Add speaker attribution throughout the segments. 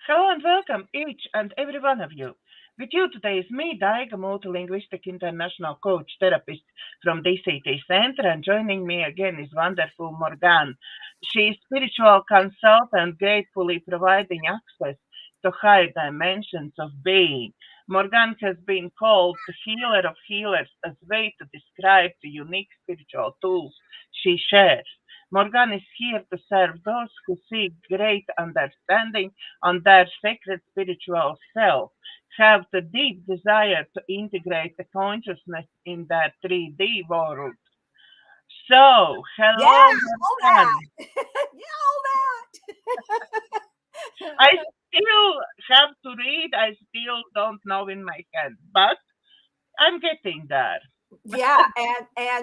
Speaker 1: Hello and welcome, each and every one of you. With you today is me, Daiga, multilinguistic international coach therapist from DCTcentre, and joining me again is wonderful Morganne. She is spiritual consultant, gratefully providing access to higher dimensions of being. Morganne has been called the healer of healers as a way to describe the unique spiritual tools she shares. Morgan is here to serve those who seek great understanding on their sacred spiritual self, have the deep desire to integrate the consciousness in their 3D world. So,
Speaker 2: Yeah,
Speaker 1: hello,
Speaker 2: all that.
Speaker 1: Morgan.
Speaker 2: Yeah, all that.
Speaker 1: I still have to read, I still don't know in my head, but I'm getting there.
Speaker 2: Yeah, and I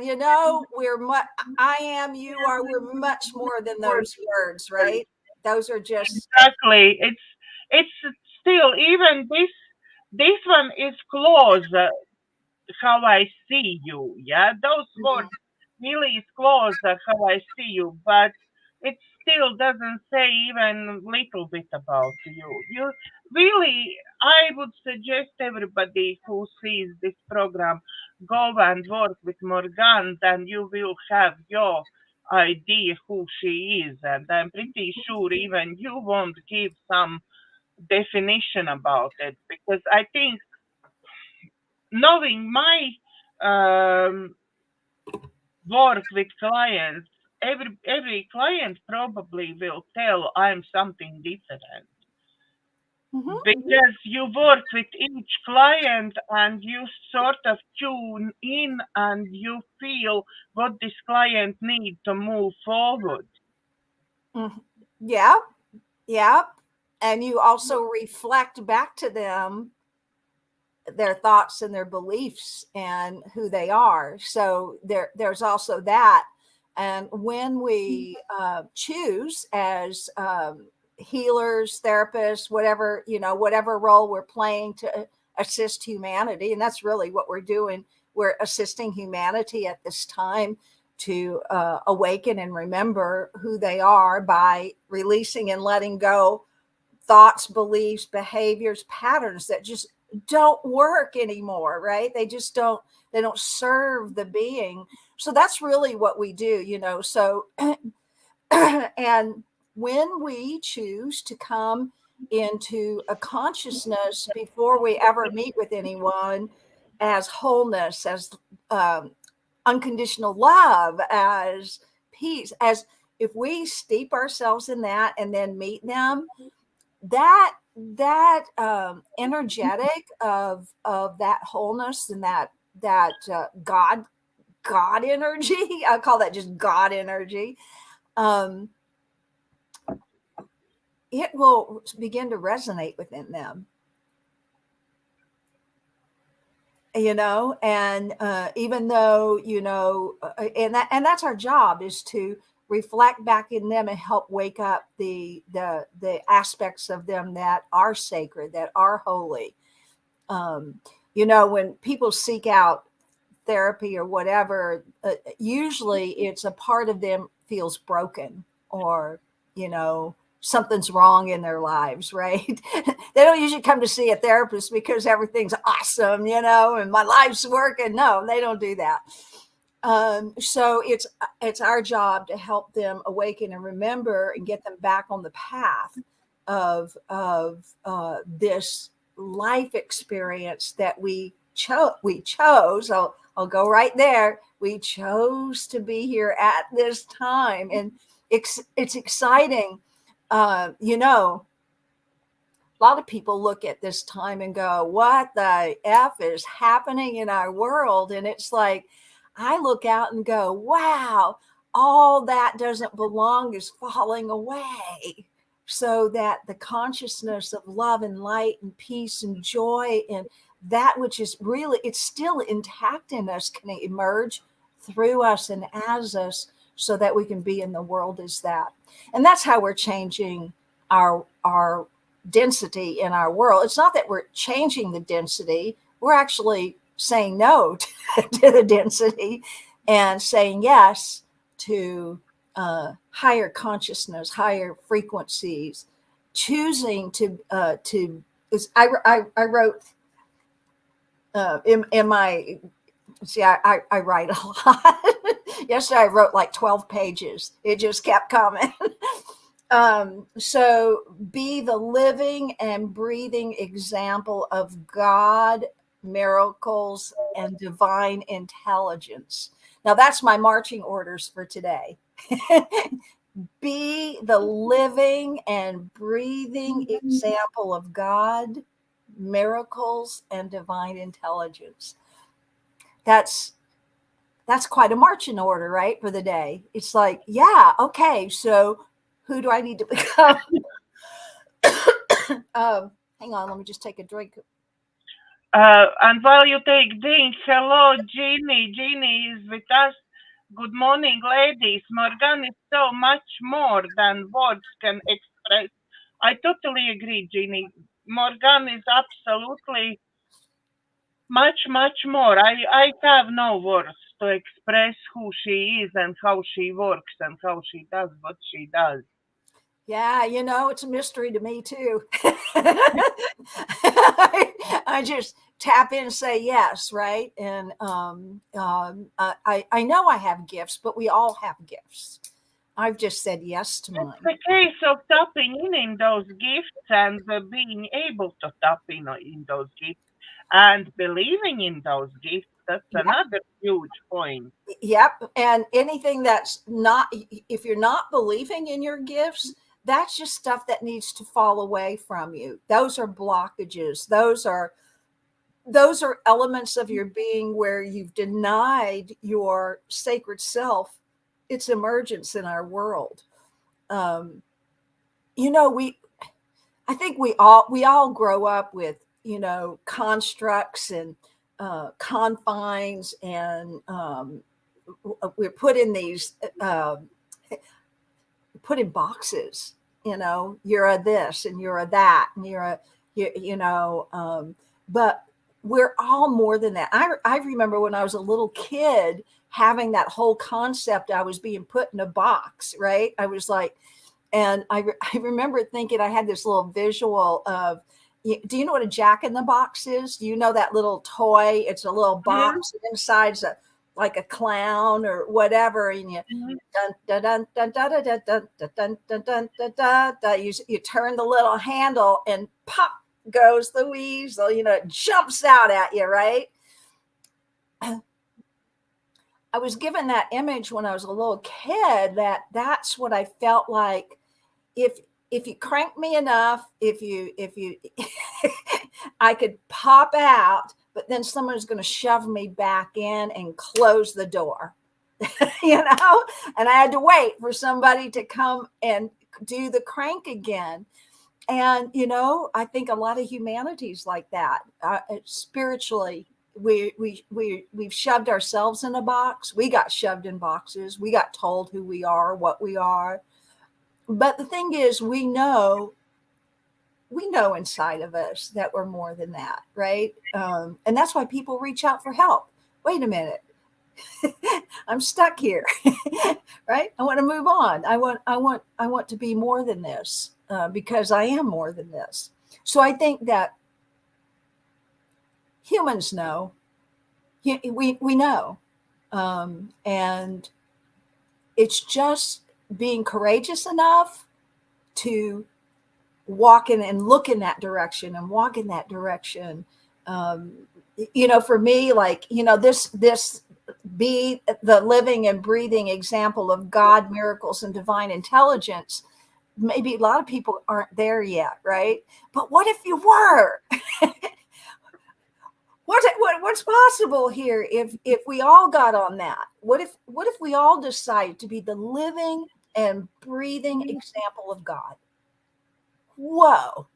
Speaker 2: am, you are, we're much more than those words, right? Those are just
Speaker 1: Exactly. It's still even this one is close. How I see you. Yeah, those
Speaker 2: Mhm.
Speaker 1: words really is close how I see you, but it still doesn't say even little bit about you. You really, I would suggest everybody who sees this program go and work with Morgan, then you will have your idea who she is, and I'm pretty sure even you won't give some definition about it because I think knowing my um, work with clients, every client probably will tell I'm something different
Speaker 2: Mhm.
Speaker 1: because you work with each client and you sort of tune in and you feel what this client needs to move forward.
Speaker 2: Mhm. Yeah, yeah. And you also reflect back to them their thoughts and their beliefs and who they are. So there's also that. And when we choose as healers, therapists, whatever, whatever role we're playing to assist humanity, and that's really what we're doing. We're assisting humanity at this time to awaken and remember who they are by releasing and letting go thoughts, beliefs, behaviors, patterns that just don't work anymore, right? They don't serve the being. So that's really what we do. So, and when we choose to come into a consciousness before we ever meet with anyone as wholeness, as um, unconditional love, as peace, as if we steep ourselves in that and then meet them, that energetic of that wholeness and that God energy, I call that just God energy. um it will begin to resonate within them, and even though and that's our job, is to reflect back in them and help wake up the aspects of them that are sacred, that are holy. um, when people seek out therapy or whatever, usually it's a part of them feels broken, or something's wrong in their lives, right? They don't usually come to see a therapist because everything's awesome, and my life's working. No, they don't do that. So it's our job to help them awaken and remember and get them back on the path of this life experience that we chose. I'll go right there. We chose to be here at this time, and it's exciting. A lot of people look at this time and go, "What the f is happening in our world?" And it's like, I look out and go, "Wow, all that doesn't belong is falling away." So that the consciousness of love and light and peace and joy and that which is really, it's still intact in us, can emerge through us and as us, so that we can be in the world as that. And that's how we're changing our density in our world. It's not that we're changing the density, we're actually saying no to the density and saying yes to higher consciousness, higher frequencies, choosing to I wrote in my, see, I write a lot. Yesterday I wrote like 12 pages. It just kept coming. So be the living and breathing example of God, miracles, and divine intelligence. Now that's my marching orders for today. Be the living and breathing example of God, miracles, and divine intelligence. That's quite a marching order, right, for the day. It's like, yeah, okay, so who do I need to become? Hang on, let me just take a drink.
Speaker 1: And while you take drink, hello, Jeannie. Jeannie is with us. Good morning, ladies. Morganne is so much more than words can express. I totally agree, Jeannie. Morganne is absolutely much, much more. I have no words to express who she is and how she works and how she does what she does.
Speaker 2: Yeah, it's a mystery to me too. I just tap in and say yes, right? And I know I have gifts, but we all have gifts. I've just said yes to mine.
Speaker 1: It's a case of tapping in those gifts and being able to tap in those gifts and believing in those gifts. That's another huge point.
Speaker 2: Yep. And anything that's not, if you're not believing in your gifts, that's just stuff that needs to fall away from you. Those are blockages. Those are elements of your being where you've denied your sacred self its emergence in our world. I think we all grow up with, constructs and confines, and we're put in these put in boxes. You're a this and you're a that and you're a but we're all more than that. I remember when I was a little kid having that whole concept. I was being put in a box, right? I was like, and I remember thinking, I had this little visual of, do you know what a Jack in the Box is? Do you know that little toy? It's a little box, and inside's like a clown or whatever, and you dun dun dun dun dun dun dun dun dun dun dun dun. You turn the little handle, and pop goes the weasel. It jumps out at you, right? I was given that image when I was a little kid. That's what I felt like. If you crank me enough, if you I could pop out, but then someone's going to shove me back in and close the door. And I had to wait for somebody to come and do the crank again. And I think a lot of humanity's like that. Spiritually, we've shoved ourselves in a box. We got shoved in boxes. We got told who we are, what we are. But the thing is, we know inside of us that we're more than that, right? And that's why people reach out for help. Wait a minute, I'm stuck here, right? I want to move on. I want to be more than this, because I am more than this. So I think that humans know. We know, and it's just being courageous enough to walk in and look in that direction and walk in that direction. For me, like, this be the living and breathing example of God, miracles, and divine intelligence. Maybe a lot of people aren't there yet, right? But what if you were? What's possible here if we all got on that? What if we all decide to be the living and breathing example of God? Whoa,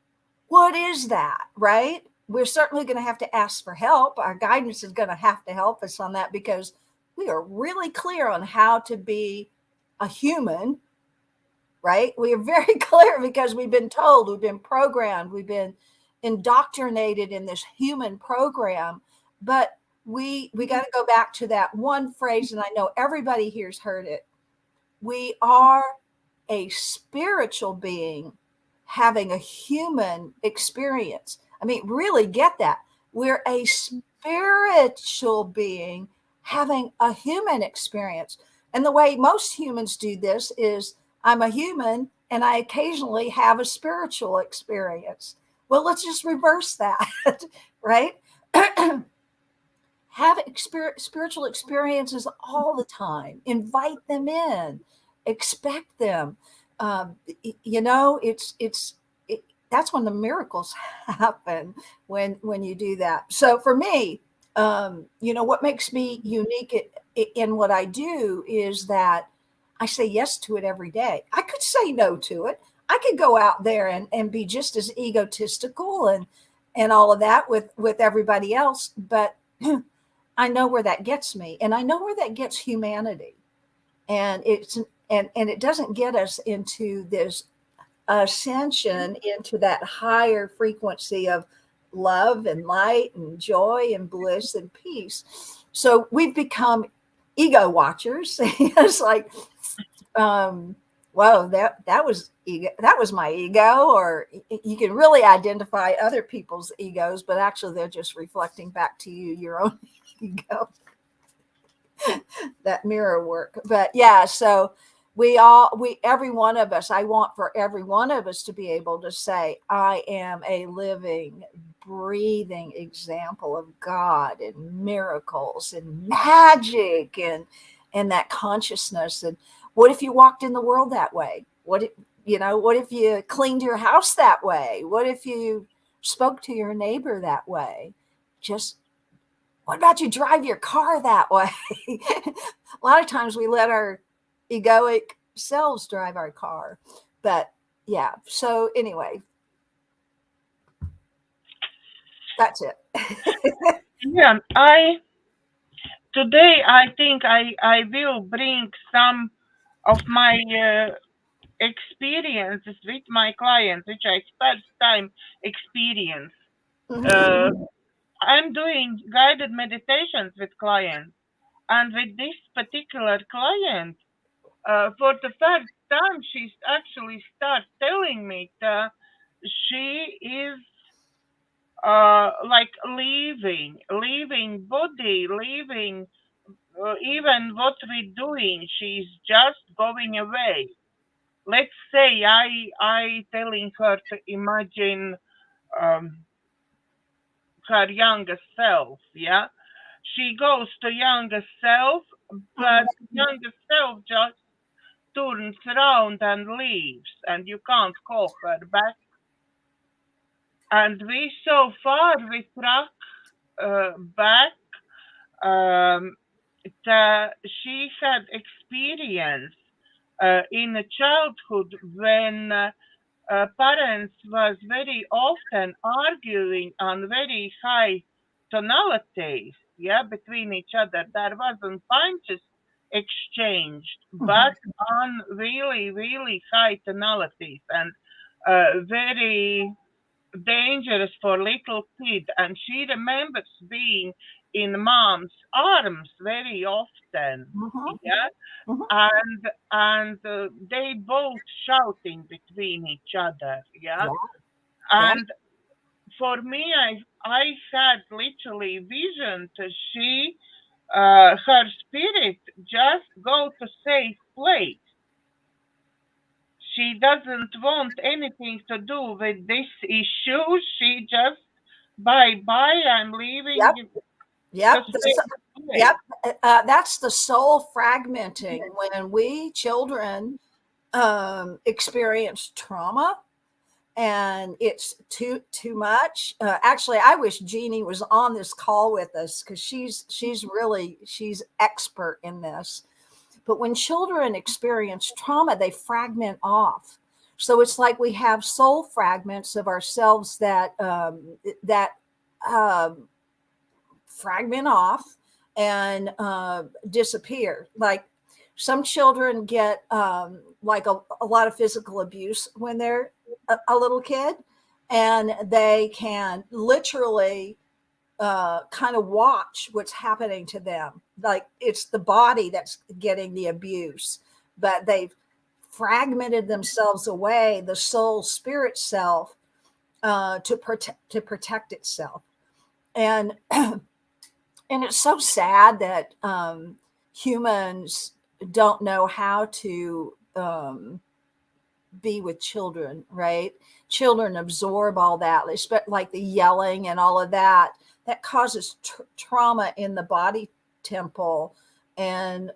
Speaker 2: what is that, right? We're certainly going to have to ask for help. Our guidance is going to have to help us on that, because we are really clear on how to be a human, right? We are very clear because we've been told, we've been programmed, we've been indoctrinated in this human program. But we got to go back to that one phrase, and I know everybody here's heard it. We are a spiritual being having a human experience. I mean, really get that. We're a spiritual being having a human experience. And the way most humans do this is I'm a human and I occasionally have a spiritual experience. Well, let's just reverse that, right? Have spiritual experiences all the time. Invite them in. Expect them. You know, that's when the miracles happen when you do that. So for me, you know, what makes me unique in what I do is that I say yes to it every day. I could say no to it. I could go out there and be just as egotistical and all of that with everybody else, but I know where that gets me, and I know where that gets humanity. And it doesn't get us into this ascension into that higher frequency of love and light and joy and bliss and peace. So we've become ego watchers. It's like, whoa, that was ego, that was my ego. Or you can really identify other people's egos, but actually they're just reflecting back to you your own ego. That mirror work. But yeah, so every one of us, I want for every one of us to be able to say, I am a living, breathing example of God and miracles and magic and that consciousness. And what if you walked in the world that way? What if you cleaned your house that way? What if you spoke to your neighbor that way? What about you drive your car that way? A lot of times we let our egoic selves drive our car. But yeah, so anyway, that's it.
Speaker 1: Yeah, today I think I will bring some of my experiences with my clients, which I first time experience. I'm doing guided meditations with clients, and with this particular client, for the first time, she actually starts telling me that she is like leaving body, leaving even what we're doing. She's just going away. Let's say I telling her to imagine her younger self. Yeah, she goes to younger self, but younger self just turns around and leaves, and you can't call her back. And we so far we track back that she had experience in a childhood when parents was very often arguing on very high tonalities, yeah, between each other. There wasn't punches exchanged, but on really, really high tonalities and very dangerous for little kid. And she remembers being in mom's arms very often, yeah, and they both shouting between each other, yeah. And for me, I had literally vision to she her spirit just go to safe place. She doesn't want anything to do with this issue. She just bye bye. I'm leaving.
Speaker 2: Yep. That's the soul fragmenting. When we children experience trauma and it's too much. Actually, I wish Jeannie was on this call with us because she's expert in this. But when children experience trauma, they fragment off. So it's like we have soul fragments of ourselves that fragment off and disappear. Like some children get like a lot of physical abuse when they're a little kid, and they can literally kind of watch what's happening to them. Like it's the body that's getting the abuse, but they've fragmented themselves away, the soul spirit self, to protect itself. And it's so sad that humans don't know how to be with children, right? Children absorb all that, like the yelling and all of that. That causes trauma in the body temple. And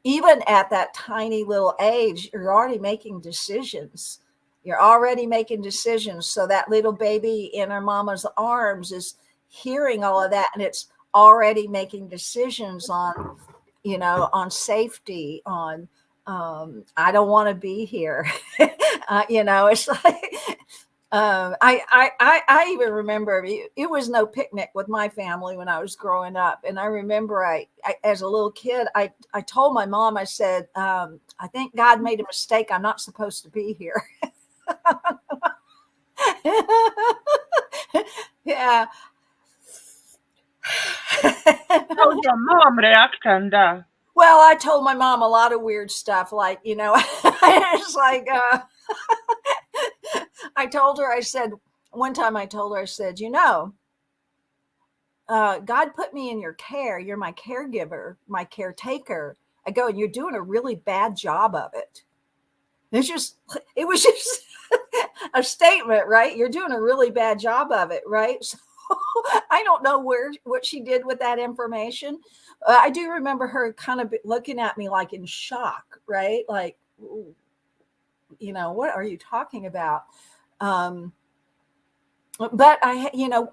Speaker 2: even at that tiny little age, you're already making decisions. You're already making decisions. So that little baby in her mama's arms is hearing all of that, and it's already making decisions on, on safety, on I don't want to be here. It's like I even remember it was no picnic with my family when I was growing up. And I remember I as a little kid, I told my mom, I said, I think God made a mistake. I'm not supposed to be here. Yeah.
Speaker 1: How did your mom react on that?
Speaker 2: Well, I told my mom a lot of weird stuff, like, it's like, I told her, I said, one time I told her, I said, God put me in your care. You're my caregiver, my caretaker. I go, and you're doing a really bad job of it. It was just a statement, right? You're doing a really bad job of it, right? So I don't know what she did with that information. I do remember her kind of looking at me like in shock, right? Like, what are you talking about? But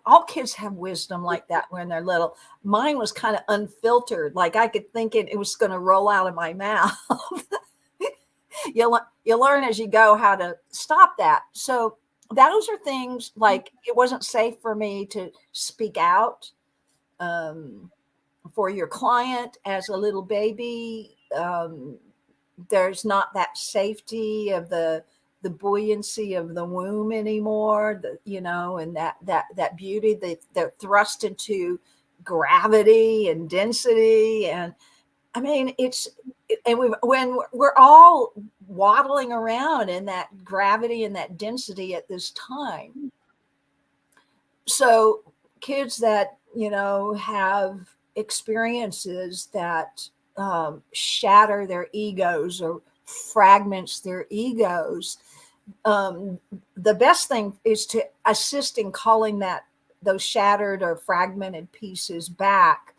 Speaker 2: all kids have wisdom like that when they're little. Mine was kind of unfiltered. Like I could think it was going to roll out of my mouth. You learn as you go how to stop that. So those are things like it wasn't safe for me to speak out for your client as a little baby. There's not that safety of the buoyancy of the womb anymore, and that beauty, they're thrust into gravity and density. And I mean, when we're all waddling around in that gravity and that density at this time. So kids that, have experiences that shatter their egos or fragments their egos, the best thing is to assist in calling those shattered or fragmented pieces back.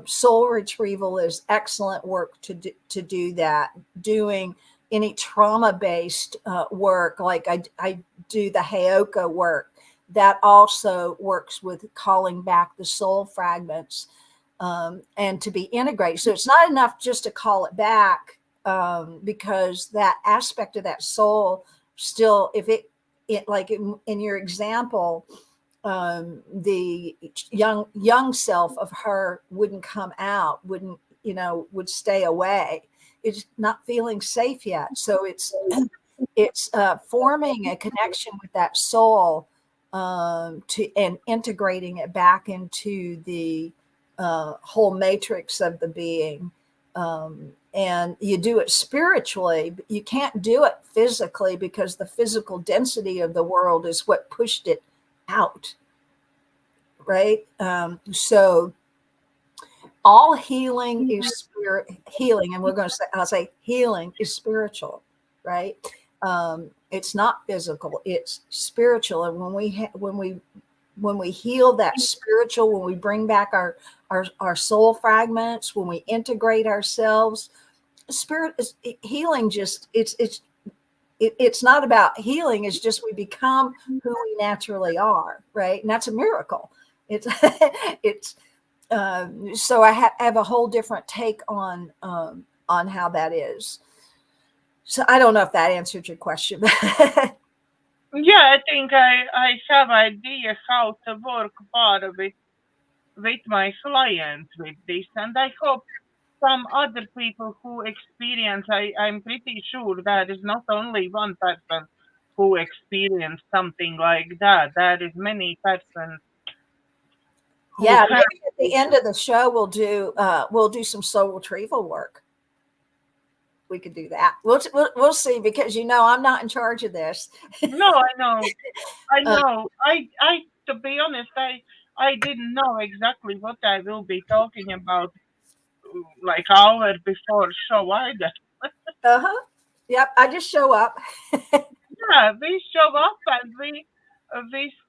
Speaker 2: Soul retrieval is excellent work to do that. Doing any trauma-based work, like I do the Heyoka work, that also works with calling back the soul fragments and to be integrated. So it's not enough just to call it back, because that aspect of that soul still, if it like in your example, the young self of her wouldn't come out, would stay away. It's not feeling safe yet. So it's forming a connection with that soul, and integrating it back into the whole matrix of the being. And you do it spiritually. You can't do it physically because the physical density of the world is what pushed it out, right? So all healing is healing, and I'll say healing is spiritual, right? It's not physical, it's spiritual. And when we heal that spiritual, when we bring back our soul fragments, when we integrate ourselves, spirit is healing. Just it's not about healing. It's just we become who we naturally are, right? And that's a miracle. So I have a whole different take on how that is. So I don't know if that answered your question.
Speaker 1: Yeah, I think I have idea how to work better with my clients with this, and I hope some other people who experience. I'm pretty sure there is not only one person who experienced something like that. There is many persons.
Speaker 2: Yeah, maybe at the end of the show we'll do some soul retrieval work. could do that. We'll see, because I'm not in charge of this.
Speaker 1: No, I know. I
Speaker 2: Uh,
Speaker 1: know. To be honest, I didn't know exactly what I will be talking about like hour before show either.
Speaker 2: uh-huh. Yep. I just show up.
Speaker 1: Yeah, we show up and we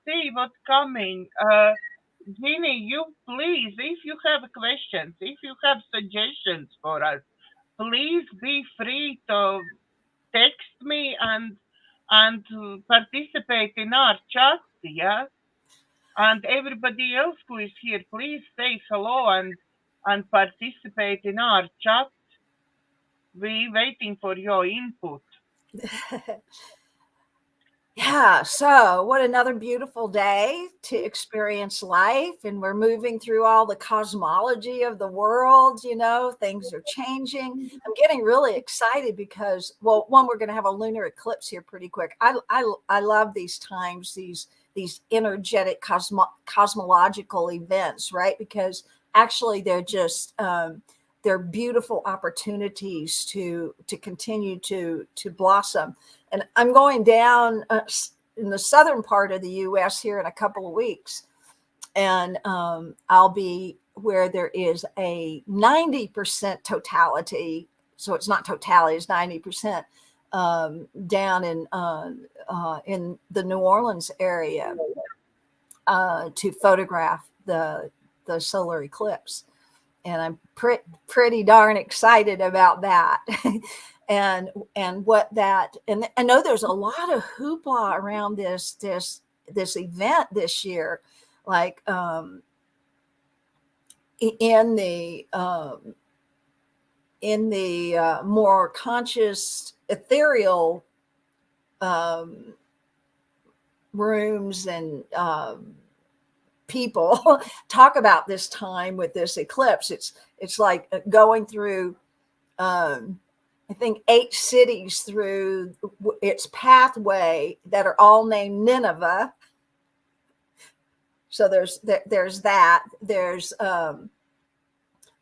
Speaker 1: see what's coming. Ginny, you please, if you have questions, if you have suggestions for us, please be free to text me and participate in our chat. Yeah, and everybody else who is here, please say hello and participate in our chat. We waiting for your input.
Speaker 2: Yeah. So, what another beautiful day to experience life. And we're moving through all the cosmology of the world. Things are changing. I'm getting really excited because, well, one, we're going to have a lunar eclipse here pretty quick. I love these times, these energetic cosmological events, right? Because actually they're just, they're beautiful opportunities to continue to blossom. And I'm going down in the southern part of the U.S. here in a couple of weeks, and I'll be where there is a 90% totality. So it's not totality; it's 90% down in the New Orleans area to photograph the solar eclipse. And I'm pretty darn excited about that. and what that, and I know there's a lot of hoopla around this event this year, like in the more conscious ethereal rooms and people talk about this time with this eclipse. It's like going through I think 8 cities through its pathway that are all named Nineveh. So there's that. There's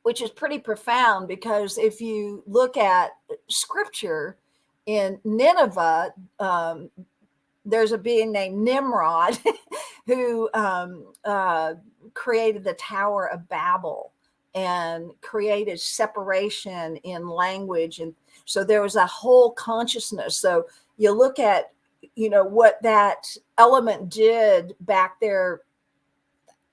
Speaker 2: which is pretty profound, because if you look at scripture in Nineveh, there's a being named Nimrod who created the Tower of Babel and created separation in language. And so there was a whole consciousness. So you look at, what that element did back there,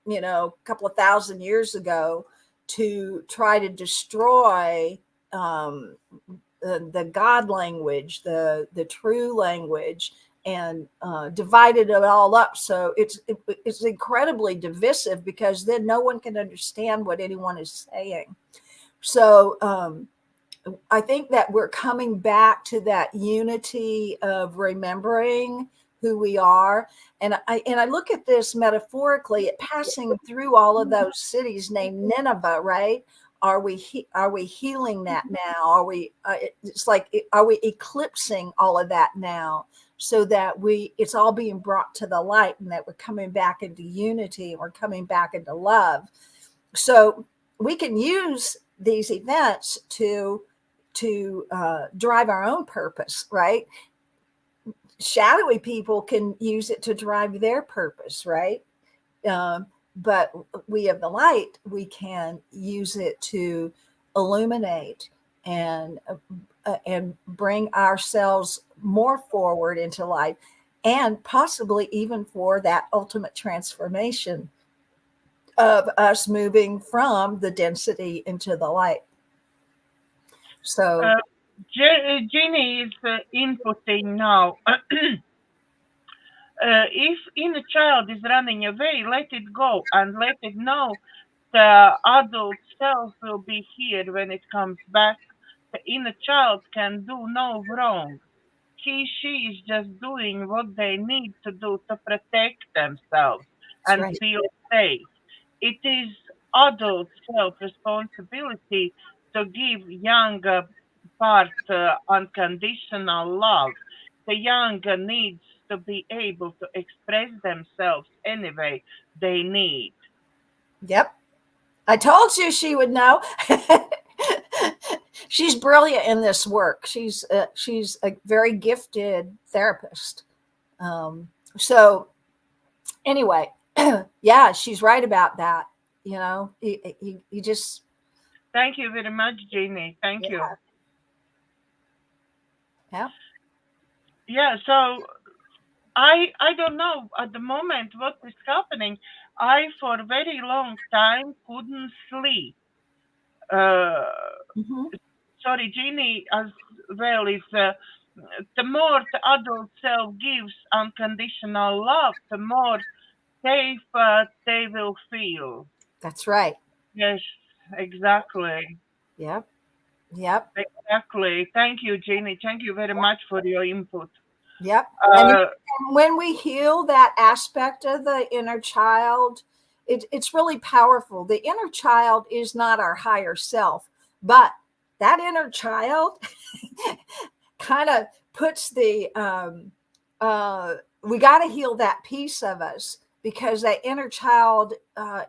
Speaker 2: a couple of thousand years ago, to try to destroy the God language, the true language, and divided it all up. So it's incredibly divisive, because then no one can understand what anyone is saying. So I think that we're coming back to that unity of remembering who we are. And I look at this metaphorically, at passing through all of those cities named Nineveh, right? Are we healing that now? Are we eclipsing all of that now, so that it's all being brought to the light, and that we're coming back into unity, and we're coming back into love? So we can use these events to drive our own purpose, right? Shadowy people can use it to drive their purpose, right? But we of the light, we can use it to illuminate and bring ourselves more forward into life, and possibly even for that ultimate transformation of us moving from the density into the light. So
Speaker 1: Ginny is inputting now. If inner child is running away, let it go and let it know the adult self will be here when it comes back. The inner child can do no wrong. She is just doing what they need to do to protect themselves and
Speaker 2: right.
Speaker 1: feel safe. It is adult self responsibility to give younger part unconditional love. The younger needs to be able to express themselves anyway they need.
Speaker 2: Yep. I told you she would know. She's brilliant in this work. She's a very gifted therapist. So anyway, yeah, she's right about that. You know, you just.
Speaker 1: Thank you very much, Jeannie. Thank you.
Speaker 2: Yeah.
Speaker 1: Yeah. So I don't know at the moment what is happening. I for a very long time couldn't sleep. Sorry, Jeannie, as well is the more the adult self gives unconditional love, the more safe they will feel.
Speaker 2: That's right.
Speaker 1: Yes, exactly.
Speaker 2: Yep. Yep.
Speaker 1: Exactly. Thank you, Jeannie. Thank you very much for your input.
Speaker 2: Yep. And when we heal that aspect of the inner child, it's really powerful. The inner child is not our higher self, but that inner child kind of puts the we got to heal that piece of us, because that inner child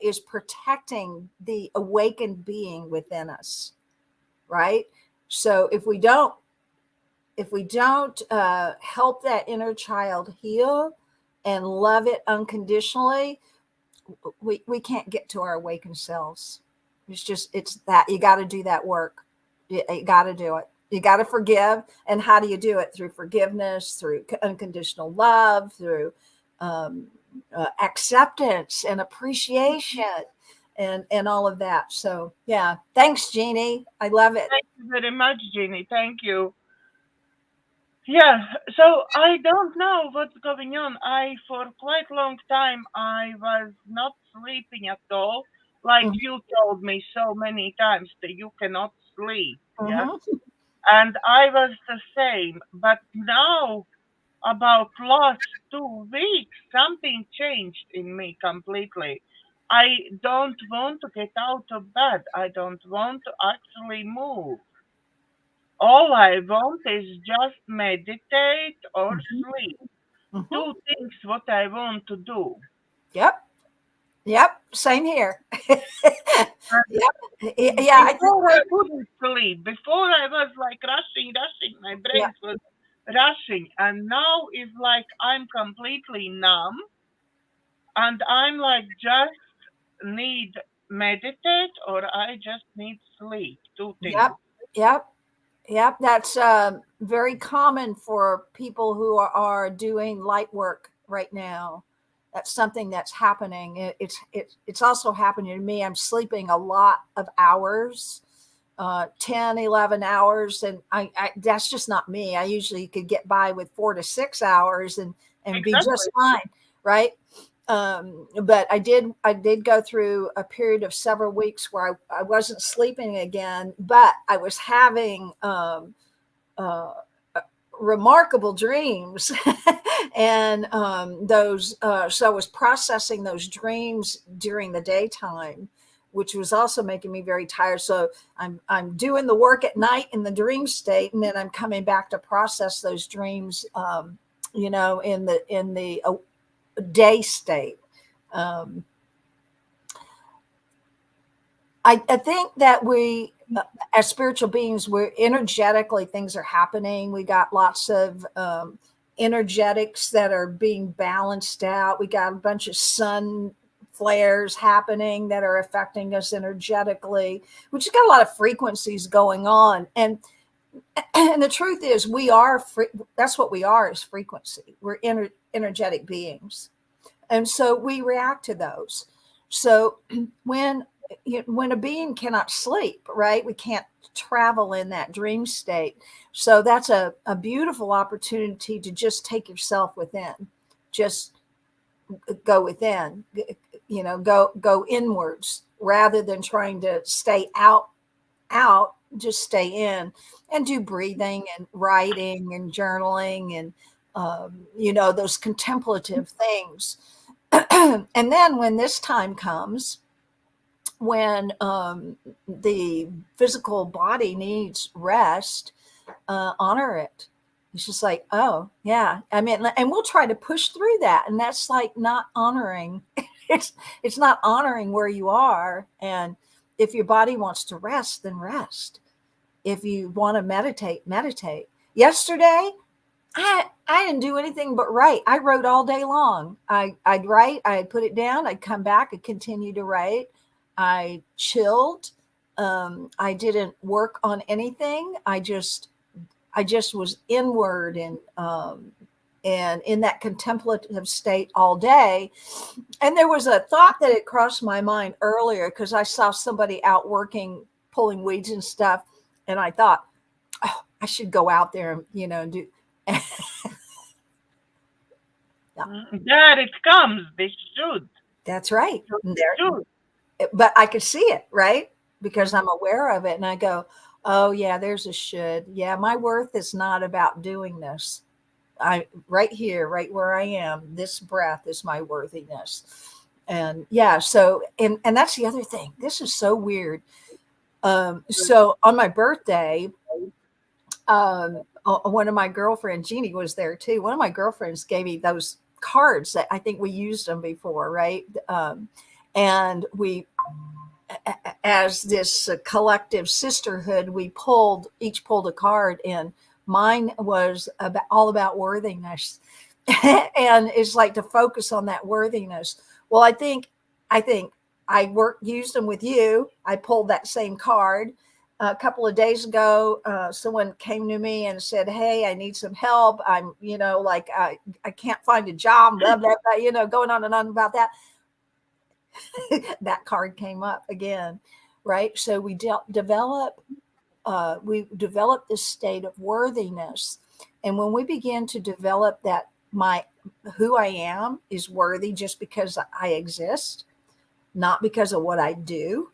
Speaker 2: is protecting the awakened being within us, right? So if we don't help that inner child heal and love it unconditionally, we can't get to our awakened selves. It's that you got to do that work. You got to do it. You got to forgive. And how do you do it? Through forgiveness, through unconditional love, through acceptance and appreciation, and all of that. So yeah, thanks, Jeannie. I love it.
Speaker 1: Thank you very much, Jeannie. Thank you. Yeah, so I don't know what's going on. For quite a long time, I was not sleeping at all. Like you told me so many times that you cannot sleep. Yeah. And I was the same. But now, about last 2 weeks, something changed in me completely. I don't want to get out of bed. I don't want to actually move. All I want is just meditate or sleep. Two things what I want to do.
Speaker 2: Yep. Same here. Yep. Yeah.
Speaker 1: Before I couldn't sleep. Before I was like rushing. My brain was rushing. And now it's like I'm completely numb. And I'm like just need meditate or I just need sleep. Two things.
Speaker 2: Yep. That's very common for people who are doing light work right now. That's something that's happening. It's also happening to me. I'm sleeping a lot of hours, 10, 11 hours. And I that's just not me. I usually could get by with 4 to 6 hours and be just fine. Right. But I did go through a period of several weeks where I wasn't sleeping again, but I was having remarkable dreams. And those so I was processing those dreams during the daytime, which was also making me very tired. So I'm doing the work at night in the dream state, and then I'm coming back to process those dreams in the day state. I think that we, as spiritual beings, we're energetically, things are happening. We got lots of energetics that are being balanced out. We got a bunch of sun flares happening that are affecting us energetically. We just got a lot of frequencies going on. And the truth is, that's what we are, is frequency. We're energetic beings. And so we react to those. So when a being cannot sleep, right, we can't travel in that dream state. So that's a beautiful opportunity to just take yourself within, just go within, go inwards, rather than trying to stay out, just stay in and do breathing and writing and journaling and, those contemplative things. And then when this time comes, when the physical body needs rest, honor it. It's just like, oh yeah, I mean, and we'll try to push through that, and that's like not honoring. It's not honoring where you are. And if your body wants to rest, then rest. If you want to meditate, meditate. Yesterday, I didn't do anything but write. I wrote all day long. I'd write, I'd put it down, I'd come back, I'd continue to write. I chilled. I didn't work on anything. I just was inward and in that contemplative state all day. And there was a thought that had crossed my mind earlier because I saw somebody out working, pulling weeds and stuff, and I thought, oh, I should go out there and do.
Speaker 1: There it comes. They should.
Speaker 2: That's right.
Speaker 1: Should.
Speaker 2: But I could see it, right? Because I'm aware of it. And I go, oh, yeah, there's a should. Yeah, my worth is not about doing this. Right here, right where I am, this breath is my worthiness. And yeah, so, and that's the other thing. This is so weird. So on my birthday, one of my girlfriends, Jeannie was there too. One of my girlfriends gave me those cards that I think we used them before, right? And we, as this collective sisterhood, we each pulled a card, and mine was all about worthiness. And it's like to focus on that worthiness. Well, I think I used them with you. I pulled that same card. A couple of days ago, someone came to me and said, hey, I need some help. I'm, like I can't find a job, blah, blah, blah, going on and on about that. That card came up again, right? So we develop this state of worthiness. And when we begin to develop that, who I am is worthy just because I exist, not because of what I do.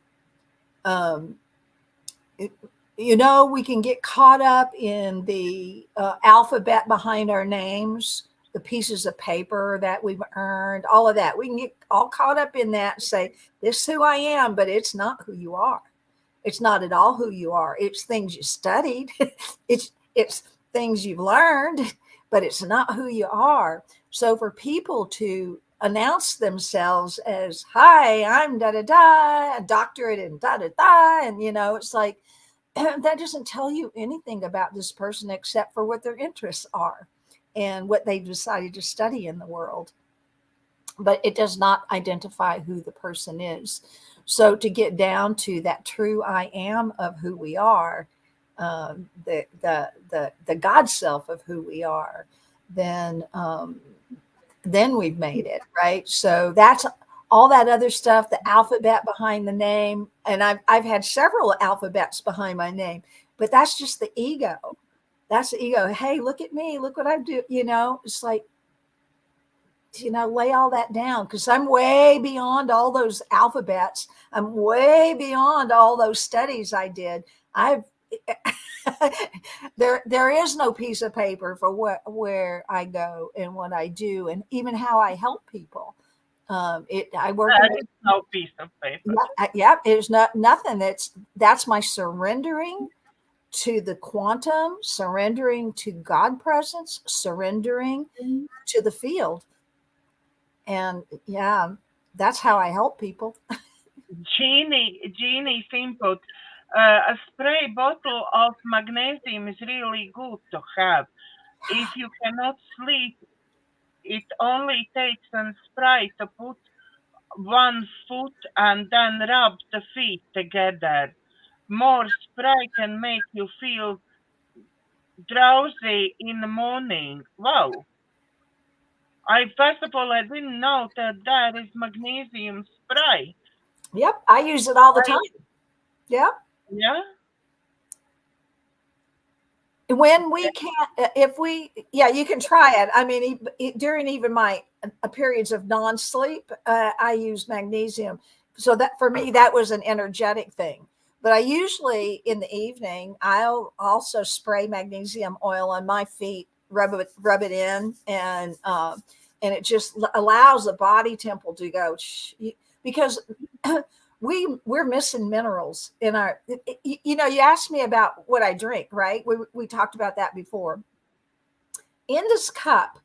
Speaker 2: We can get caught up in the alphabet behind our names, the pieces of paper that we've earned, all of that. We can get all caught up in that and say, this is who I am, but it's not who you are. It's not at all who you are. It's things you studied. It's things you've learned, but it's not who you are. So for people to announce themselves as, hi, I'm da-da-da, a doctorate in da-da-da, and, it's like, that doesn't tell you anything about this person except for what their interests are and what they've decided to study in the world. But it does not identify who the person is. So to get down to that true I am of who we are, the God self of who we are, then we've made it, right? So that's all that other stuff, the alphabet behind the name. And I've had several alphabets behind my name, but that's just the ego. That's the ego. Hey, look at me. Look what I do. It's like, lay all that down, because I'm way beyond all those alphabets. I'm way beyond all those studies I did. There is no piece of paper for where I go and what I do, and even how I help people. I work.
Speaker 1: There is no piece of paper.
Speaker 2: Yeah, it's nothing. That's my surrendering to the quantum, surrendering to God presence, surrendering to the field. And yeah, that's how I help people.
Speaker 1: Jeannie's input. A spray bottle of magnesium is really good to have. If you cannot sleep, it only takes a spray to put one foot and then rub the feet together. More spray can make you feel drowsy in the morning. Wow. First of all, I didn't know that there is magnesium spray.
Speaker 2: Yep, I use it all the time. Yeah.
Speaker 1: Yeah.
Speaker 2: When we can't, you can try it. I mean, during even my periods of non-sleep, I use magnesium. So that for me, that was an energetic thing. But I usually in the evening, I'll also spray magnesium oil on my feet, rub it in, and it just allows the body temple to go, because we're missing minerals in our, you asked me about what I drink, right? We talked about that before. In this cup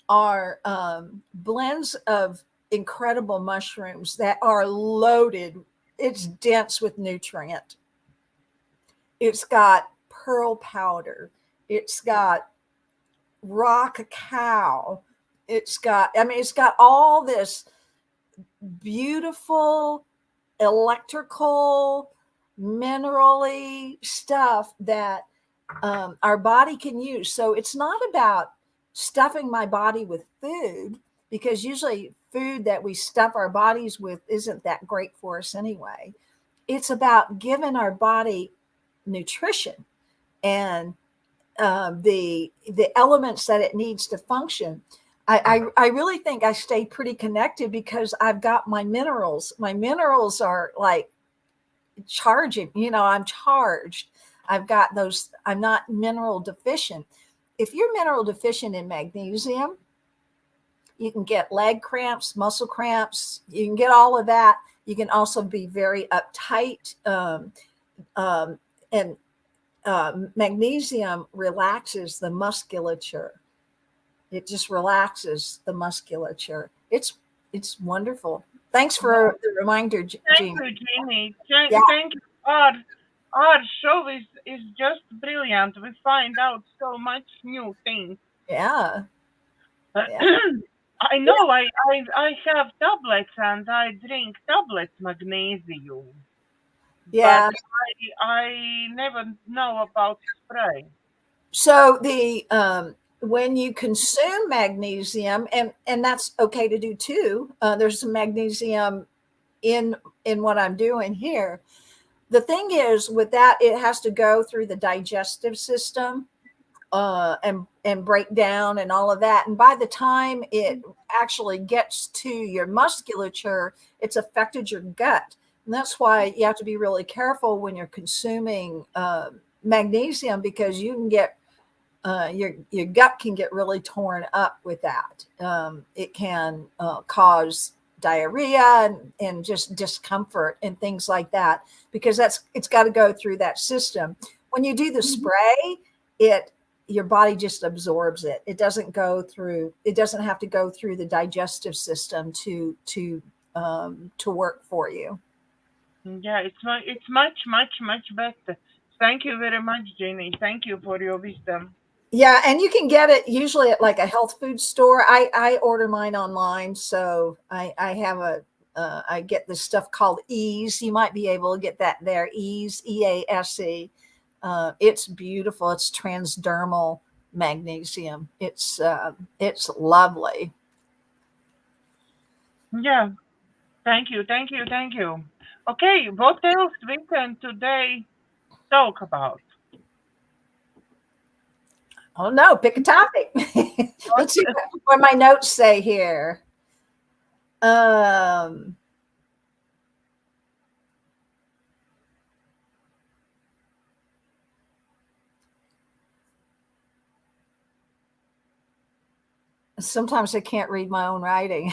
Speaker 2: are blends of incredible mushrooms that are loaded. It's dense with nutrient. It's got pearl powder. It's got raw cacao. It's got all this beautiful electrical, minerally stuff that our body can use. So it's not about stuffing my body with food, because usually food that we stuff our bodies with isn't that great for us anyway. It's about giving our body nutrition and the elements that it needs to function. I really think I stay pretty connected because I've got my minerals. My minerals are like charging, I'm charged. I've got those. I'm not mineral deficient. If you're mineral deficient in magnesium, you can get leg cramps, muscle cramps. You can get all of that. You can also be very uptight. And magnesium relaxes the musculature. It just relaxes the musculature. It's wonderful. Thanks for the reminder, Jeannie.
Speaker 1: Thank you, Jeannie. Thank you. Our show is just brilliant. We find out so much new things.
Speaker 2: Yeah.
Speaker 1: I know. I have tablets and I drink tablets magnesium.
Speaker 2: Yeah.
Speaker 1: But I never know about spray.
Speaker 2: So the when you consume magnesium, and that's okay to do too. There's some magnesium in what I'm doing here. The thing is with that, it has to go through the digestive system and break down and all of that. And by the time it actually gets to your musculature, it's affected your gut. And that's why you have to be really careful when you're consuming magnesium, because you can get your gut can get really torn up with that. It can cause diarrhea and just discomfort and things like that, because it's got to go through that system. When you do the spray, your body just absorbs it. It doesn't have to go through the digestive system to work for you.
Speaker 1: Yeah, it's much better. Thank you very much, Jeannie. Thank you for your wisdom.
Speaker 2: Yeah, and you can get it usually at like a health food store. I order mine online, so I have I get this stuff called Ease. You might be able to get that there. Ease, EASE. It's beautiful. It's transdermal magnesium. It's lovely.
Speaker 1: Yeah. Thank you. Okay, what else we can today talk about?
Speaker 2: Oh no, pick a topic. Let's see what my notes say here. Sometimes I can't read my own writing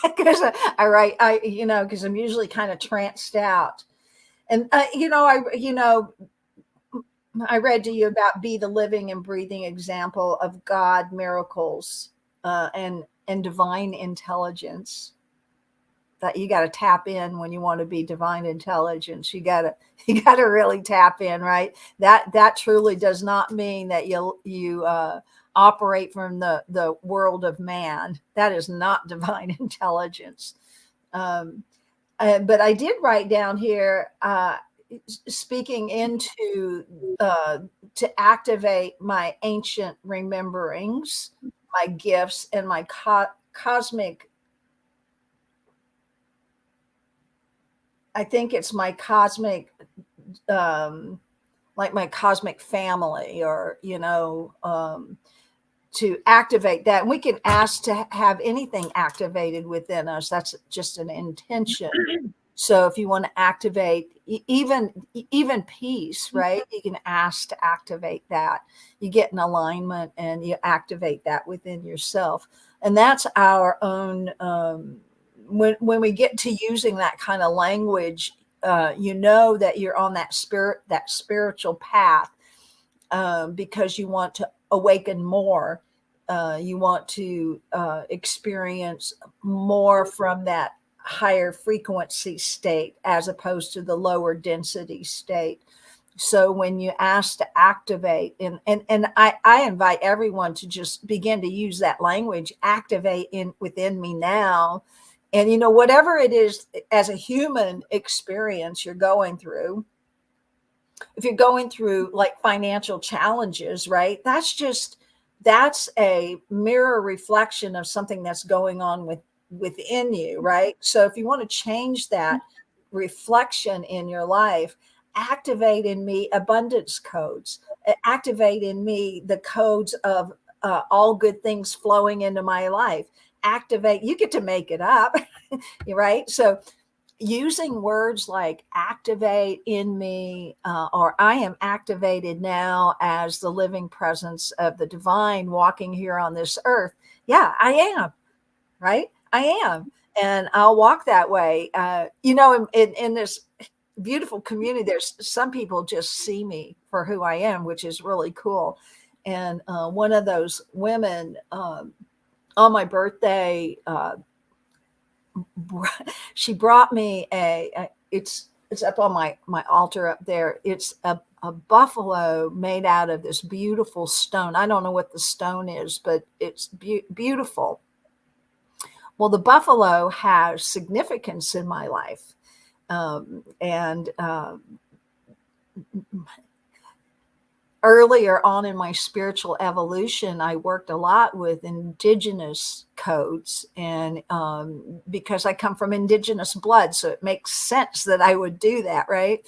Speaker 2: because I write, because I'm usually kind of tranced out. And, I read to you about be the living and breathing example of God, miracles, and divine intelligence. That you got to tap in when you want to be divine intelligence. You got to really tap in, right? That truly does not mean that you operate from the world of man. That is not divine intelligence. But I did write down here, speaking into to activate my ancient rememberings, my gifts, and my cosmic. I think it's my cosmic, like my cosmic family, or to activate that. And we can ask to have anything activated within us. That's just an intention. So if you want to activate even peace, right? You can ask to activate that. You get in alignment and you activate that within yourself. And that's our own, when we get to using that kind of language, that you're on that spiritual path, because you want to awaken more. You want to experience more from that higher frequency state as opposed to the lower density state. So when you ask to activate, and I invite everyone to just begin to use that language, activate within me now. And, whatever it is as a human experience you're going through, if you're going through like financial challenges, right? That's a mirror reflection of something that's going on within you, right? So if you want to change that reflection in your life, activate in me abundance codes, activate in me the codes of all good things flowing into my life. Activate, you get to make it up, right? So using words like activate in me, or I am activated now as the living presence of the divine walking here on this earth. Yeah, I am, right? I am. And I'll walk that way. In this beautiful community, there's some people just see me for who I am, which is really cool. And one of those women on my birthday, she brought me it's up on my altar up there. It's a buffalo made out of this beautiful stone. I don't know what the stone is, but it's beautiful. Well, the buffalo has significance in my life. And earlier on in my spiritual evolution, I worked a lot with indigenous codes, and because I come from indigenous blood, so it makes sense that I would do that, right?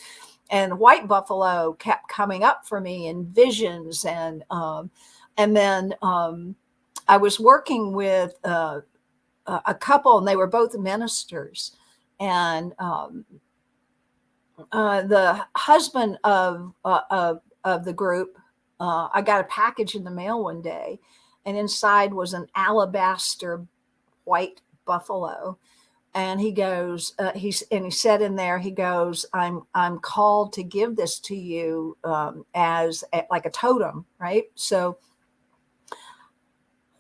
Speaker 2: And white buffalo kept coming up for me in visions, and then I was working with a couple, and they were both ministers, and the husband of the group, I got a package in the mail one day, and inside was an alabaster white buffalo. And he goes, he said in there, he goes, I'm called to give this to you as like a totem, right? So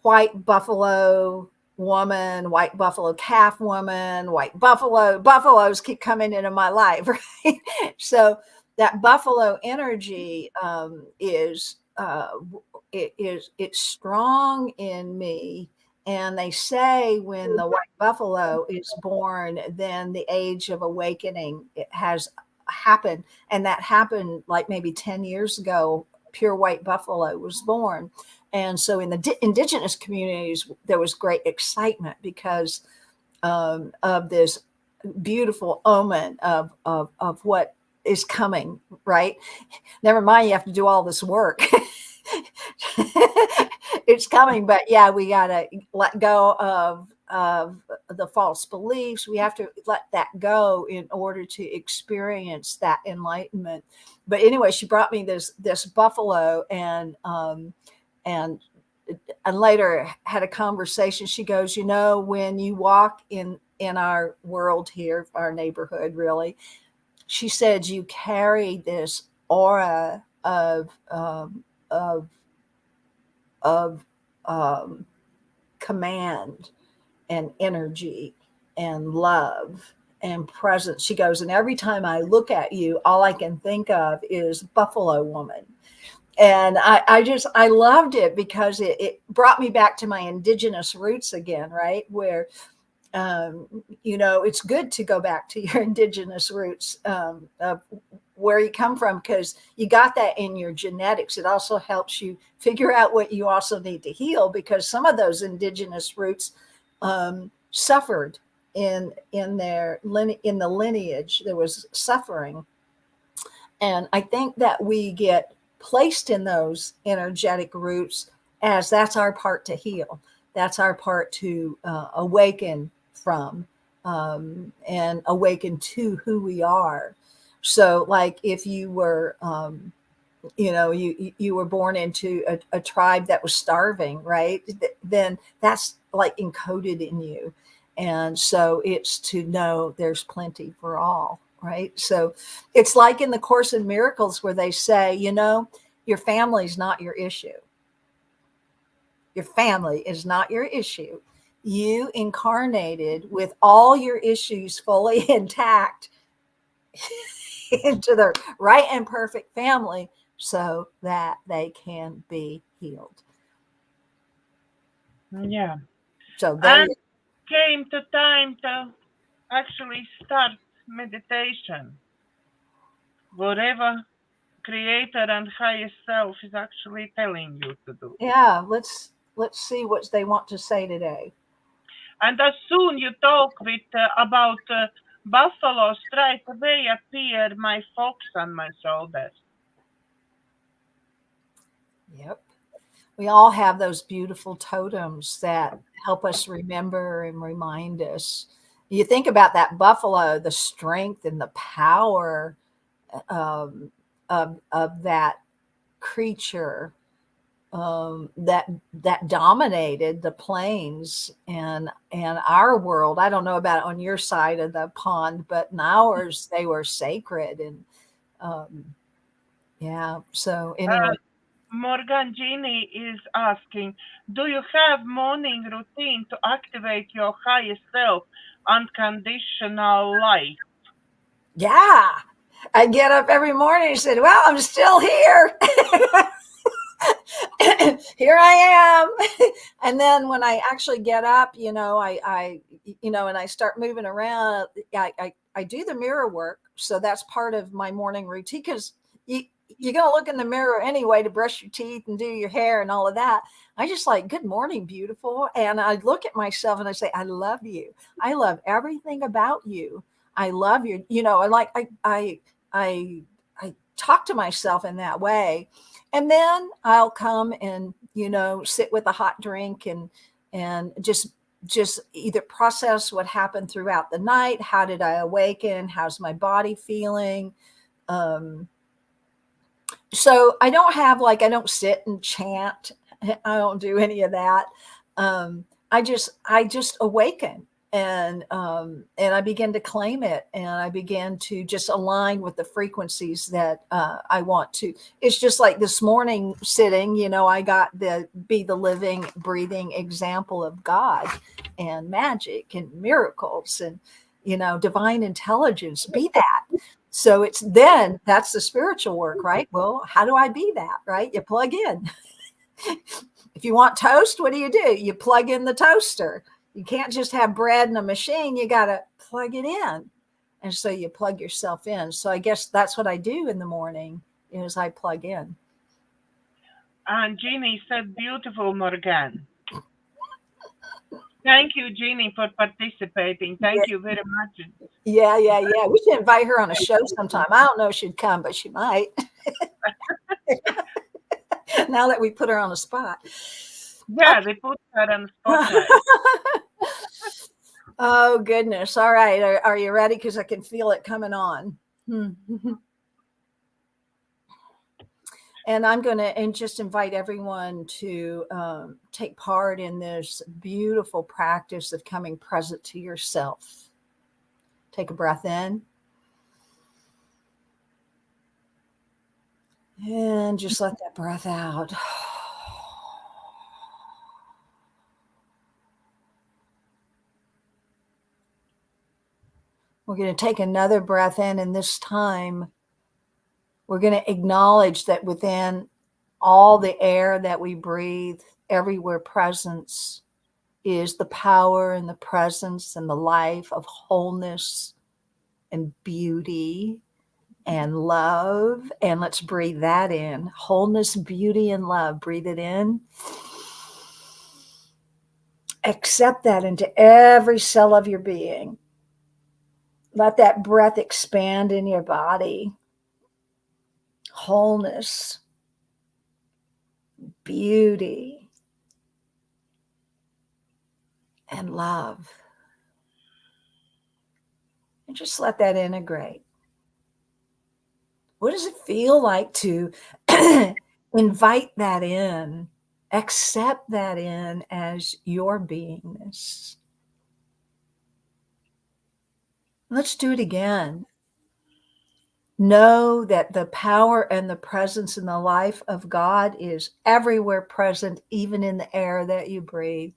Speaker 2: white buffalo woman, white buffalo calf woman, white buffaloes keep coming into my life, right? So that buffalo energy is it's strong in me. And they say when the white buffalo is born, then the age of awakening it has happened. And that happened like maybe 10 years ago. Pure white buffalo was born. And so in the indigenous communities, there was great excitement because of this beautiful omen of what is coming, right? Never mind, you have to do all this work. It's coming, but yeah, we got to let go of the false beliefs. We have to let that go in order to experience that enlightenment. But anyway, she brought me this buffalo, and later had a conversation. She goes, when you walk in our world here, our neighborhood, really, she said, you carry this aura of command and energy and love and presence. She goes, and every time I look at you, all I can think of is Buffalo Woman. And I loved it because it brought me back to my indigenous roots again, right? Where, it's good to go back to your indigenous roots of where you come from, because you got that in your genetics. It also helps you figure out what you also need to heal, because some of those indigenous roots suffered in the lineage. There was suffering. And I think that we get placed in those energetic roots as that's our part to heal. That's our part to awaken from and awaken to who we are. So like if you were, you were born into a tribe that was starving, right? Then that's like encoded in you. And so it's to know there's plenty for all. Right. So it's like in the Course in Miracles where they say, your family's not your issue. Your family is not your issue. You incarnated with all your issues fully intact into the right and perfect family so that they can be healed.
Speaker 1: Yeah.
Speaker 2: So there
Speaker 1: And came the time to actually start meditation. Whatever creator and highest self is actually telling you to do.
Speaker 2: yeah, let's see what they want to say today.
Speaker 1: And as soon you talk with about buffalo, straight away appear my fox on my shoulders.
Speaker 2: Yep. We all have those beautiful totems that help us remember and remind us. You think about that buffalo, the strength and the power of that creature that dominated the plains and our world. I don't know about on your side of the pond, but in ours they were sacred. And yeah, so anyway.
Speaker 1: Morgan Jeannie is asking, do you have morning routine to activate your highest self, unconditional life?
Speaker 2: Yeah, I get up every morning and said, well, I'm still here. Here I am. And then when I actually get up, I and I start moving around, I do the mirror work. So that's part of my morning routine, because you're going to look in the mirror anyway to brush your teeth and do your hair and all of that. I just like, good morning, beautiful. And I look at myself and I say, I love you. I love everything about you. I love you. I talk to myself in that way. And then I'll come and, sit with a hot drink and just either process what happened throughout the night. How did I awaken? How's my body feeling? So I don't sit and chant. I don't do any of that. I just awaken, and I begin to claim it, and I begin to just align with the frequencies that I want to. It's just like this morning sitting, I got to be the living, breathing example of God and magic and miracles and, divine intelligence. Be that. So that's the spiritual work, right? Well, how do I be that, right? You plug in. If you want toast, what do? You plug in the toaster. You can't just have bread in a machine. You got to plug it in. And so you plug yourself in. So I guess that's what I do in the morning is I plug in.
Speaker 1: And Jeannie said, beautiful, Morgan. Thank you, Jeannie, for participating. Thank you very much.
Speaker 2: Yeah. We should invite her on a show sometime. I don't know if she'd come, but she might. Now that we put her on the spot.
Speaker 1: Yeah, they put her on the spotlight.
Speaker 2: Oh, goodness. All right. Are you ready? Because I can feel it coming on. And I'm going to just invite everyone to take part in this beautiful practice of coming present to yourself. Take a breath in. And just let that breath out. We're going to take another breath in, and this time we're going to acknowledge that within all the air that we breathe, everywhere presence is the power and the presence and the life of wholeness and beauty and love. And let's breathe that in. Wholeness, beauty, and love. Breathe it in. Accept that into every cell of your being. Let that breath expand in your body. Wholeness, beauty, and love. And just let that integrate. What does it feel like to invite that in, accept that in as your beingness? Let's do it again. Know that the power and the presence and the life of God is everywhere present, even in the air that you breathe.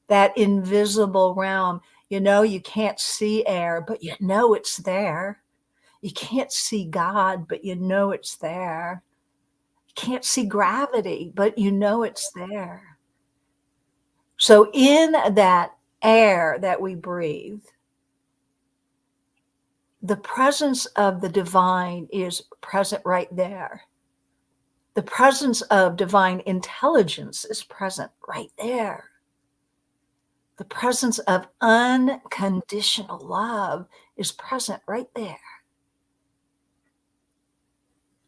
Speaker 2: That invisible realm, you can't see air, but it's there. You can't see God, but you know it's there. You can't see gravity, but you know it's there. So in that air that we breathe, the presence of the divine is present right there. The presence of divine intelligence is present right there. The presence of unconditional love is present right there.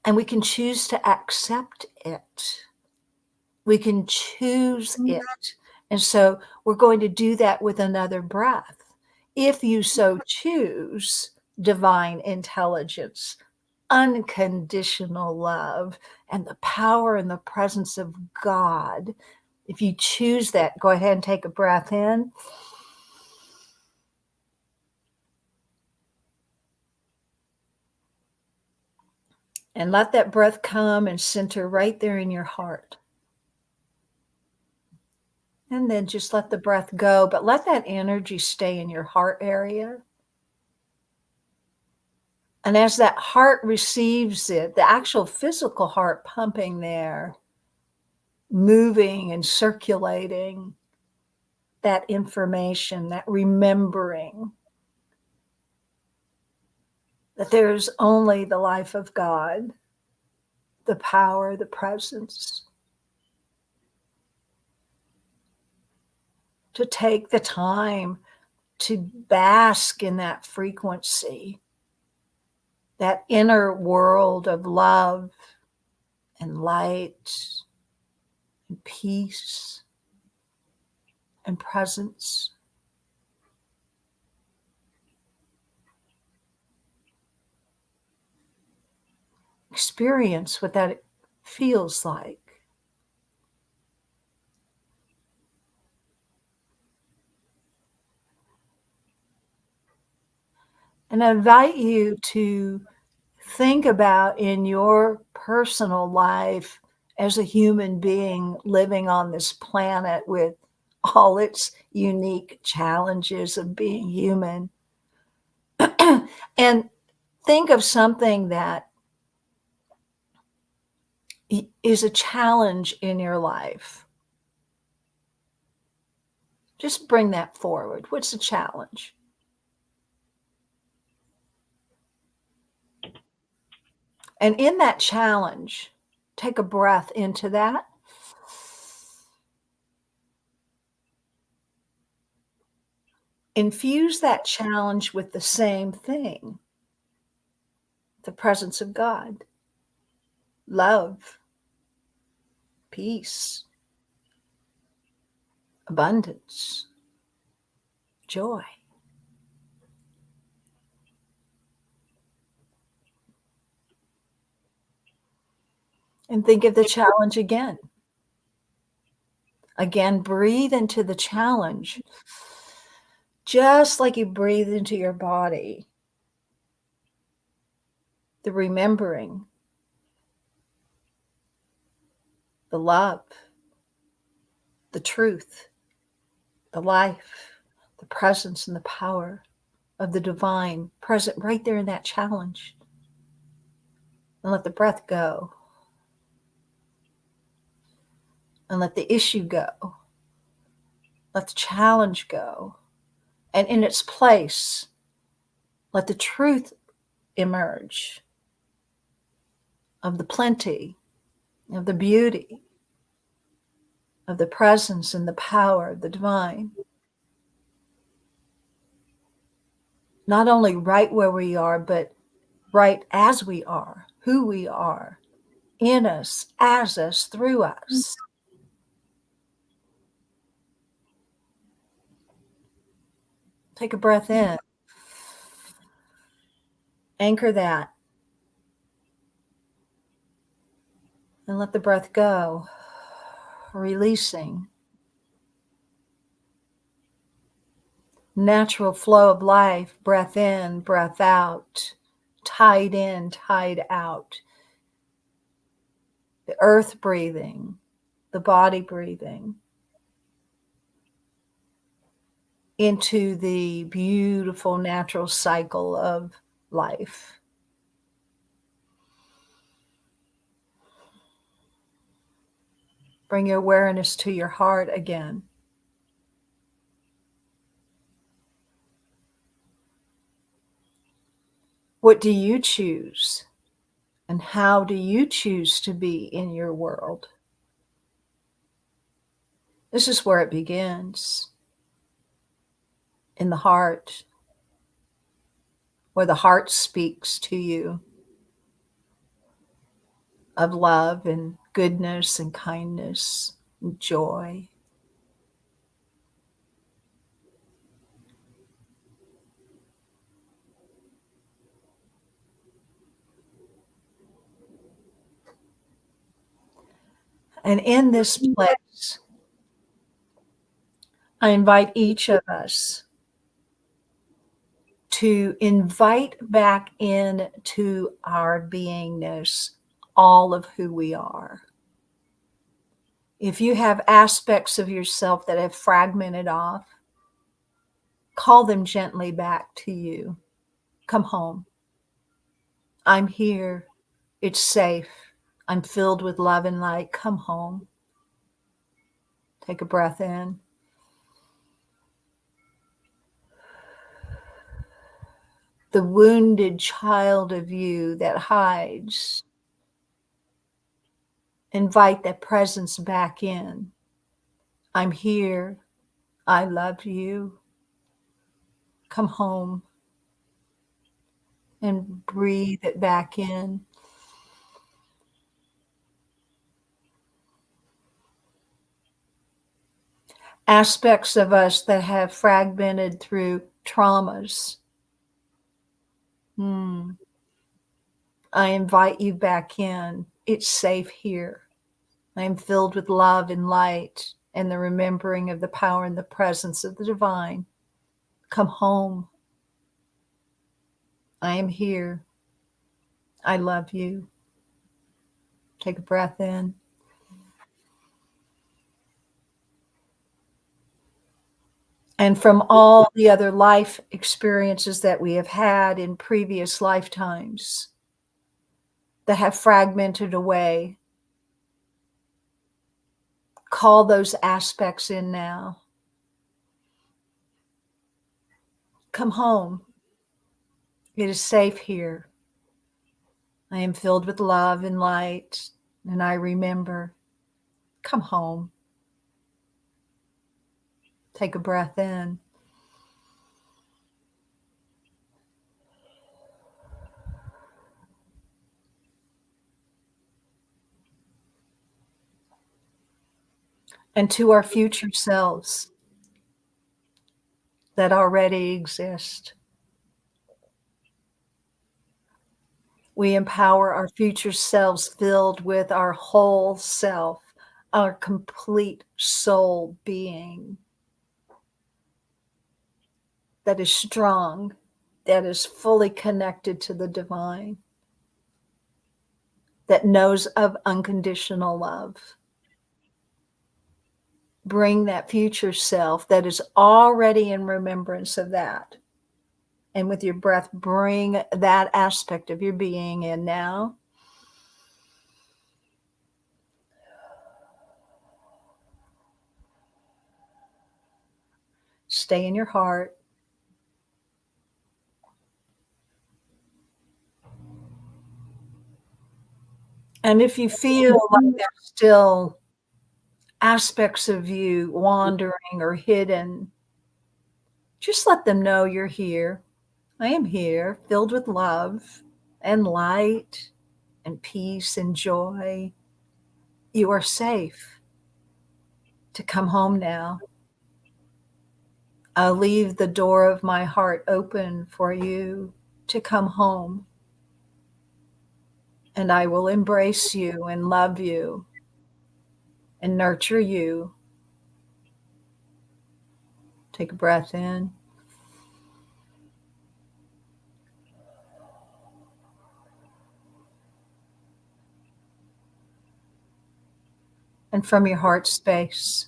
Speaker 2: And we can choose to accept it. We can choose it. And so we're going to do that with another breath. If you so choose divine intelligence, unconditional love, and the power and the presence of God, if you choose that, go ahead and take a breath in. And let that breath come and center right there in your heart. And then just let the breath go, but let that energy stay in your heart area. And as that heart receives it, the actual physical heart pumping there, moving and circulating that information, that remembering that there's only the life of God, the power, the presence. To take the time to bask in that frequency, that inner world of love and light and peace and presence. Experience what that feels like. And I invite you to think about in your personal life as a human being living on this planet with all its unique challenges of being human. And think of something that is a challenge in your life. Just bring that forward. What's the challenge? And in that challenge, take a breath into that. Infuse that challenge with the same thing, the presence of God, love, peace, abundance, joy. And think of the challenge again. Again, breathe into the challenge, just like you breathe into your body. The remembering, the love, the truth, the life, the presence and the power of the divine present right there in that challenge. And let the breath go. And let the issue go. Let the challenge go. And in its place, let the truth emerge of the plenty, of the beauty, of the presence and the power of the divine. Not only right where we are, but right as we are, who we are, in us, as us, through us. Take a breath in. Anchor that. And let the breath go, releasing. Natural flow of life, breath in, breath out, tide in, tide out. The earth breathing, the body breathing into the beautiful natural cycle of life. Bring your awareness to your heart again. What do you choose? And how do you choose to be in your world? This is where it begins. In the heart, where the heart speaks to you of love and goodness and kindness and joy. And in this place, I invite each of us to invite back into our beingness all of who we are. If you have aspects of yourself that have fragmented off, call them gently back to you. Come home. I'm here. It's safe. I'm filled with love and light. Come home. Take a breath in. The wounded child of you that hides, invite that presence back in. I'm here. I love you. Come home and breathe it back in. Aspects of us that have fragmented through traumas. I invite you back in. It's safe here. I am filled with love and light and the remembering of the power and the presence of the divine. Come home. I am here. I love you. Take a breath in. And from all the other life experiences that we have had in previous lifetimes that have fragmented away, call those aspects in now. Come home. It is safe here. I am filled with love and light, and I remember. Come home. Take a breath in. And to our future selves that already exist, we empower our future selves filled with our whole self, our complete soul being that is strong, that is fully connected to the divine, that knows of unconditional love. Bring that future self that is already in remembrance of that. And with your breath, bring that aspect of your being in now. Stay in your heart. And if you feel like there's still aspects of you wandering or hidden, just let them know you're here. I am here, filled with love and light and peace and joy. You are safe to come home now. I'll leave the door of my heart open for you to come home. And I will embrace you and love you and nurture you. Take a breath in. And from your heart space,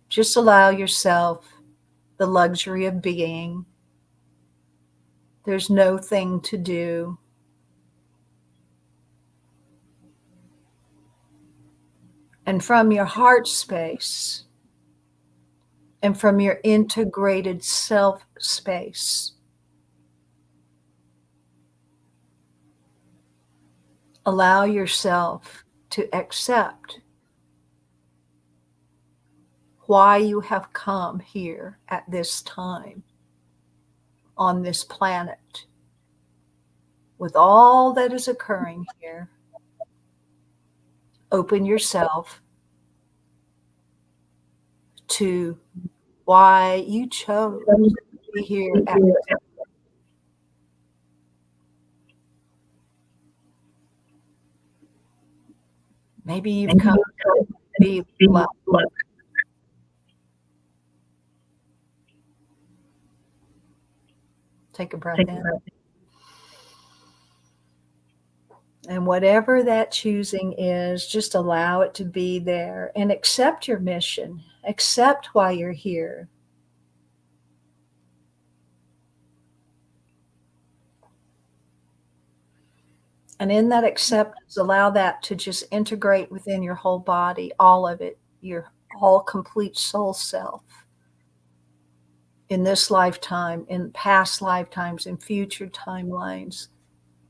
Speaker 2: just allow yourself the luxury of being. There's no thing to do. And from your heart space, and from your integrated self space, allow yourself to accept why you have come here at this time on this planet with all that is occurring here. Open yourself to why you chose to be here at this time. Maybe you've come to be loved. Take a breath in. And whatever that choosing is, just allow it to be there and accept your mission. Accept why you're here. And in that acceptance, allow that to just integrate within your whole body, all of it, your whole complete soul self. In this lifetime, in past lifetimes, in future timelines,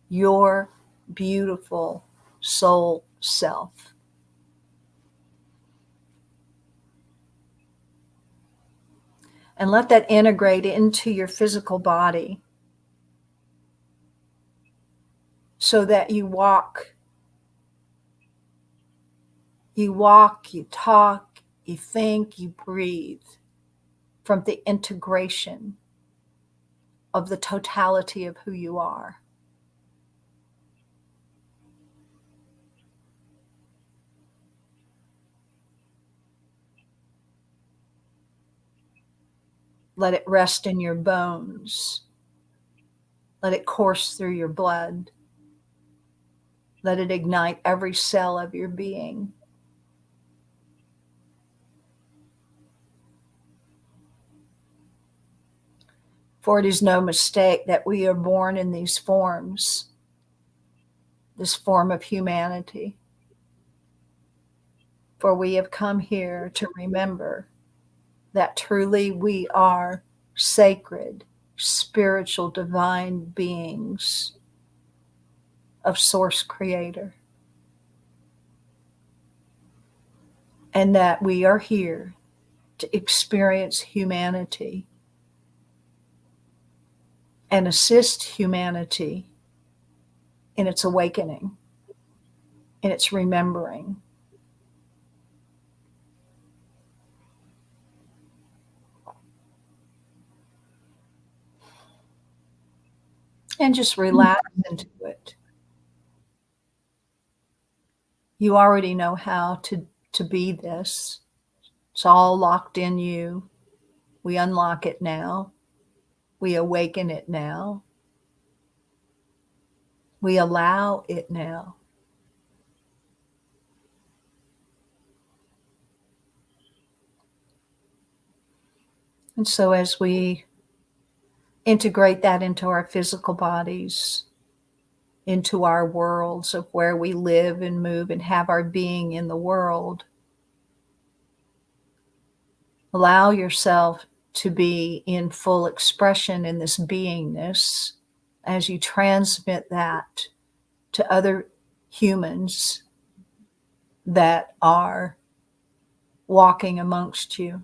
Speaker 2: your beautiful soul self. And let that integrate into your physical body so that you walk, you talk, you think, you breathe from the integration of the totality of who you are. Let it rest in your bones. Let it course through your blood. Let it ignite every cell of your being. For it is no mistake that we are born in these forms, this form of humanity. For we have come here to remember that truly we are sacred, spiritual, divine beings of Source Creator. And that we are here to experience humanity and assist humanity in its awakening, in its remembering. And just relax into it. You already know how to be this. It's all locked in you. We unlock it now. We awaken it now. We allow it now. And so as we integrate that into our physical bodies, into our worlds of where we live and move and have our being in the world, allow yourself to be in full expression in this beingness as you transmit that to other humans that are walking amongst you,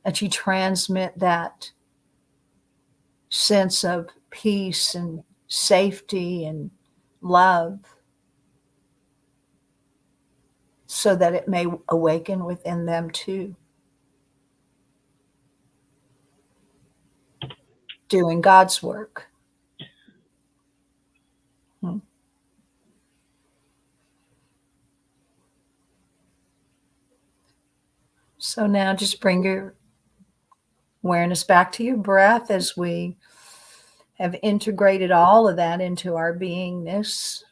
Speaker 2: that you transmit that sense of peace and safety and love so that it may awaken within them too. Doing God's work. So now just bring your awareness back to your breath as we have integrated all of that into our beingness.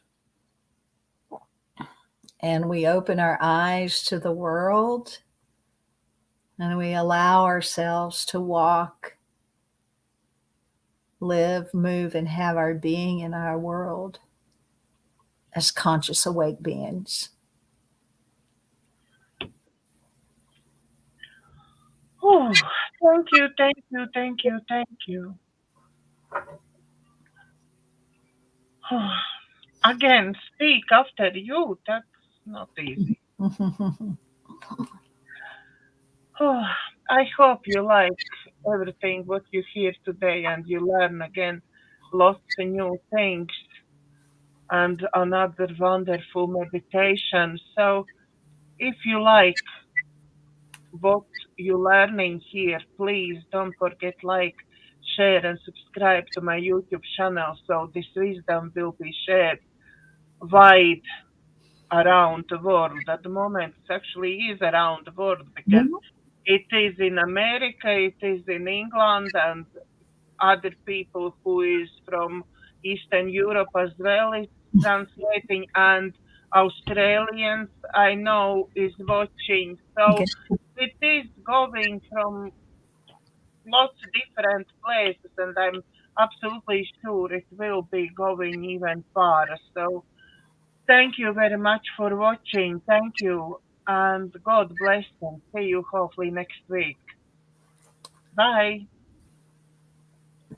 Speaker 2: And we open our eyes to the world and we allow ourselves to walk, live, move, and have our being in our world as conscious, awake beings.
Speaker 1: Oh, thank you, thank you, thank you, thank you. Again, speak after you. That's not easy. I hope you like everything what you hear today and you learn again lots of new things and another wonderful meditation. So if you like what you're learning here, please don't forget like, share and subscribe to my YouTube channel so this wisdom will be shared wide around the world. At the moment, it actually is around the world because it is in America, it is in England, and other people who is from Eastern Europe as well is translating, and Australians I know is watching. So it is going from lots of different places, and I'm absolutely sure it will be going even far. So thank you very much for watching. Thank you, and God bless and see you hopefully next week. Bye.